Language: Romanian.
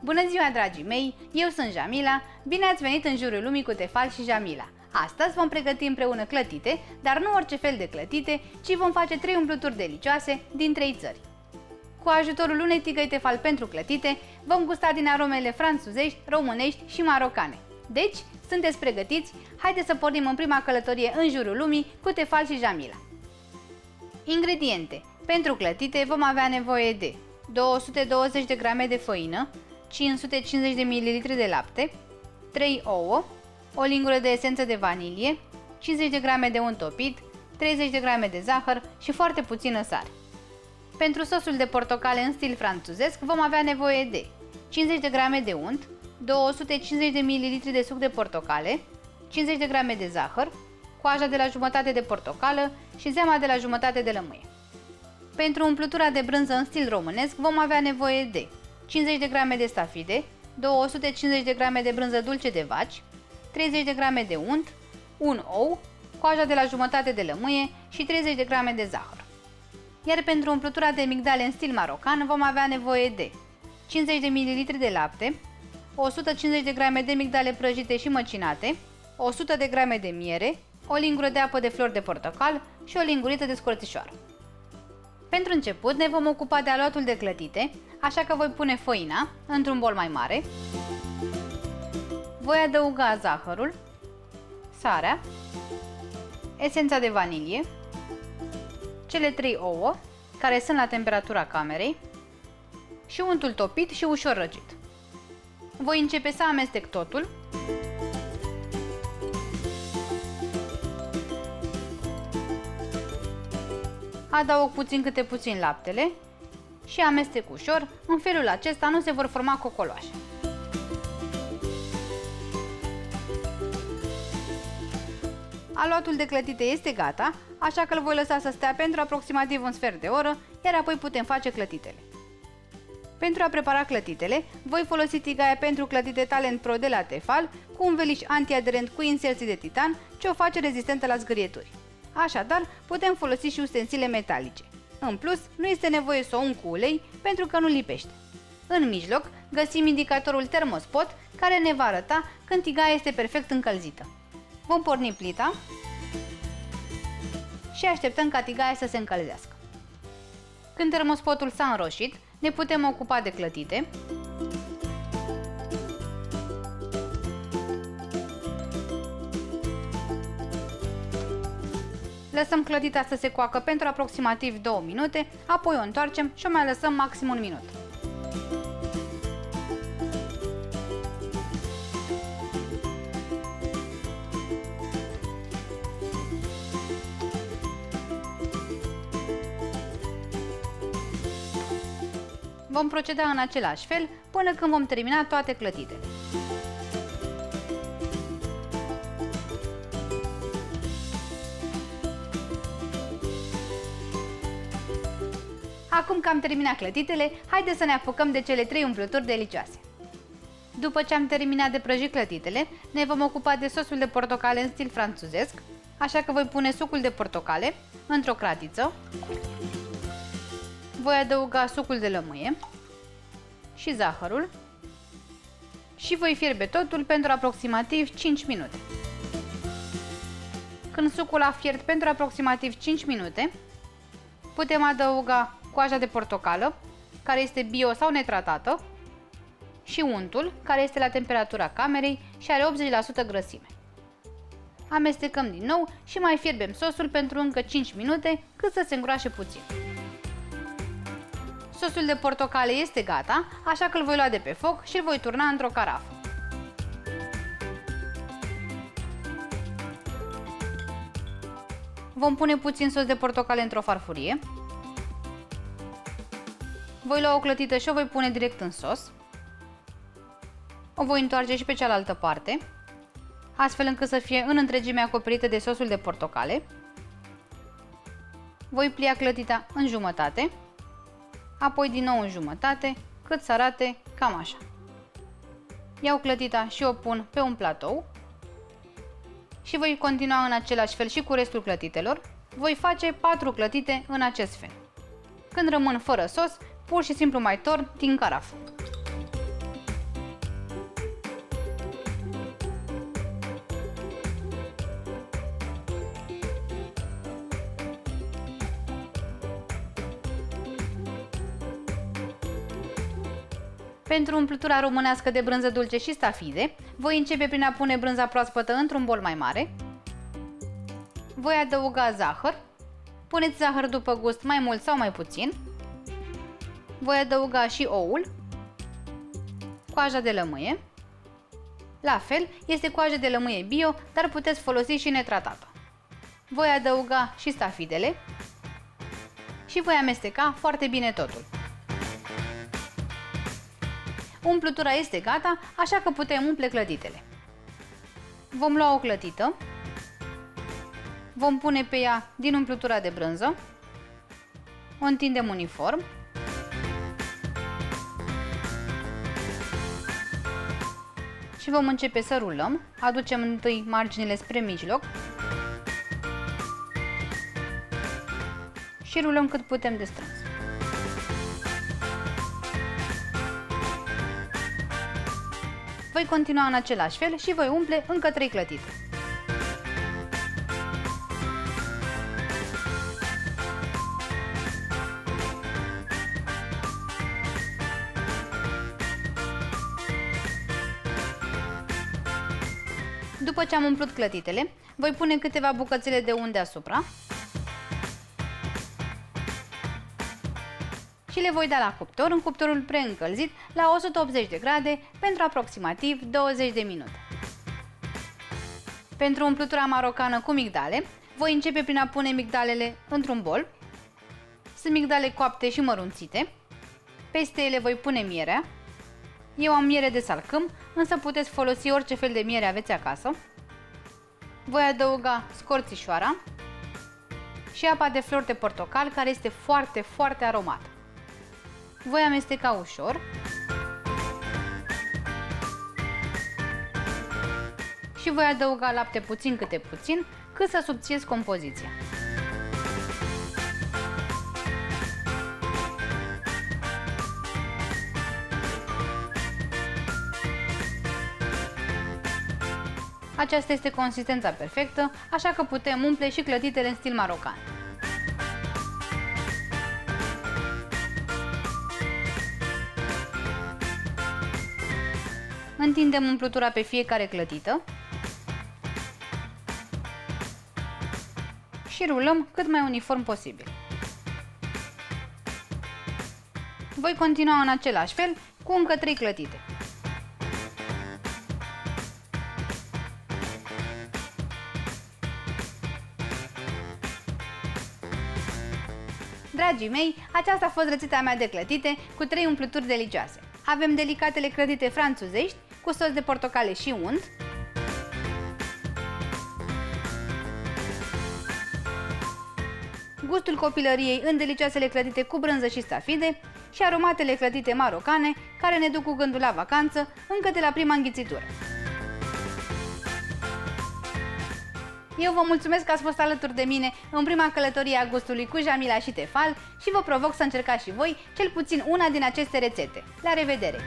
Bună ziua, dragii mei! Eu sunt Jamila, bine ați venit în jurul lumii cu Tefal și Jamila. Astăzi vom pregăti împreună clătite, dar nu orice fel de clătite, ci vom face 3 umpluturi delicioase din 3 țări. Cu ajutorul unei tigăi Tefal pentru clătite, vom gusta din aromele franțuzești, românești și marocane. Deci, sunteți pregătiți? Haideți să pornim în prima călătorie în jurul lumii cu Tefal și Jamila. Ingrediente. Pentru clătite vom avea nevoie de 220 de grame de făină, 550 de ml de lapte, 3 ouă, o lingură de esență de vanilie, 50 de grame de unt topit, 30 de grame de zahăr și foarte puțină sare. Pentru sosul de portocale în stil franțuzesc vom avea nevoie de 50 de grame de unt, 250 de ml de suc de portocale, 50 de grame de zahăr, coaja de la jumătate de portocală și zeama de la jumătate de lămâie. Pentru umplutura de brânză în stil românesc vom avea nevoie de 50 de grame de stafide, 250 de grame de brânză dulce de vaci, 30 de grame de unt, un ou, coaja de la jumătate de lămâie și 30 de grame de zahăr. Iar pentru umplutura de migdale în stil marocan vom avea nevoie de 50 de ml de lapte, 150 de grame de migdale prăjite și măcinate, 100 de grame de miere, o lingură de apă de flori de portocal și o linguriță de scorțișoară. Pentru început ne vom ocupa de aluatul de clătite, așa că voi pune făina într-un bol mai mare, voi adăuga zahărul, sarea, esența de vanilie, cele 3 ouă, care sunt la temperatura camerei, și untul topit și ușor răcit. Voi începe să amestec totul. Adaug puțin câte puțin laptele și amestec ușor, în felul acesta nu se vor forma cocoloașe. Aluatul de clătite este gata, așa că îl voi lăsa să stea pentru aproximativ un sfert de oră, iar apoi putem face clătitele. Pentru a prepara clătitele, voi folosi tigaia pentru clătite Talent Pro de la Tefal cu un veliș antiaderent cu inserții de titan ce o face rezistentă la zgârieturi. Așadar, putem folosi și ustensile metalice. În plus, nu este nevoie să o ung cu ulei pentru că nu lipește. În mijloc, găsim indicatorul termospot care ne va arăta când tigaia este perfect încălzită. Vom porni plita și așteptăm ca tigaia să se încălzească. Când termospotul s-a înroșit, ne putem ocupa de clătite. Lăsăm clătita să se coacă pentru aproximativ 2 minute, apoi o întoarcem și o mai lăsăm maxim 1 minut. Vom proceda în același fel până când vom termina toate clătitele. Acum că am terminat clătitele, haideți să ne apucăm de cele 3 umpluturi delicioase. După ce am terminat de prăjit clătitele, ne vom ocupa de sosul de portocale în stil franțuzesc, așa că voi pune sucul de portocale într-o cratiță, voi adăuga sucul de lămâie și zahărul și voi fierbe totul pentru aproximativ 5 minute. Când sucul a fiert pentru aproximativ 5 minute, putem adăuga coaja de portocală, care este bio sau netratată, și untul, care este la temperatura camerei și are 80% grăsime. Amestecăm din nou și mai fierbem sosul pentru încă 5 minute, cât să se îngroașe puțin. Sosul de portocale este gata, așa că îl voi lua de pe foc și îl voi turna într-o carafă. Vom pune puțin sos de portocale într-o farfurie. Voi lua o clătită și o voi pune direct în sos. O voi întoarce și pe cealaltă parte, astfel încât să fie în întregime acoperită de sosul de portocale. Voi plia clătita în jumătate, apoi din nou în jumătate, cât să arate cam așa. Iau clătita și o pun pe un platou și voi continua în același fel și cu restul clătitelor. Voi face 4 clătite în acest fel. Când rămân fără sos, pur și simplu mai torn din carafă. Pentru umplutura românească de brânză dulce și stafide, voi începe prin a pune brânza proaspătă într-un bol mai mare. Voi adăuga zahăr. Puneți zahăr după gust, mai mult sau mai puțin. Voi adăuga și oul, coaja de lămâie. La fel, este coajă de lămâie bio, dar puteți folosi și netratată. Voi adăuga și stafidele și voi amesteca foarte bine totul. Umplutura este gata, așa că putem umple clătitele. Vom lua o clătită, vom pune pe ea din umplutura de brânză, o întindem uniform. Și vom începe să rulăm. Aducem întâi marginile spre mijloc și rulăm cât putem de strâns. Voi continua în același fel și voi umple încă 3 clătite. După ce am umplut clătitele, voi pune câteva bucățele de unt deasupra și le voi da la cuptor în cuptorul preîncălzit la 180 de grade pentru aproximativ 20 de minute. Pentru umplutura marocană cu migdale, voi începe prin a pune migdalele într-un bol. Sunt migdale coapte și mărunțite. Peste ele voi pune mierea. Eu am miere de salcâm, însă puteți folosi orice fel de miere aveți acasă. Voi adăuga scorțișoara și apa de flori de portocal, care este foarte, foarte aromată. Voi amesteca ușor și voi adăuga lapte puțin câte puțin, cât să subțiez compoziția. Aceasta este consistența perfectă, așa că putem umple și clătitele în stil marocan. Întindem umplutura pe fiecare clătită și rulăm cât mai uniform posibil. Voi continua în același fel cu încă 3 clătite. Dragii mei, aceasta a fost rețeta mea de clătite cu 3 umpluturi delicioase. Avem delicatele clătite franțuzești cu sos de portocale și unt, gustul copilăriei în delicioasele clătite cu brânză și stafide și aromatele clătite marocane care ne duc cu gândul la vacanță încă de la prima înghițitură. Eu vă mulțumesc că ați fost alături de mine în prima călătorie a gustului cu Jamila și Tefal și vă provoc să încercați și voi cel puțin una din aceste rețete. La revedere!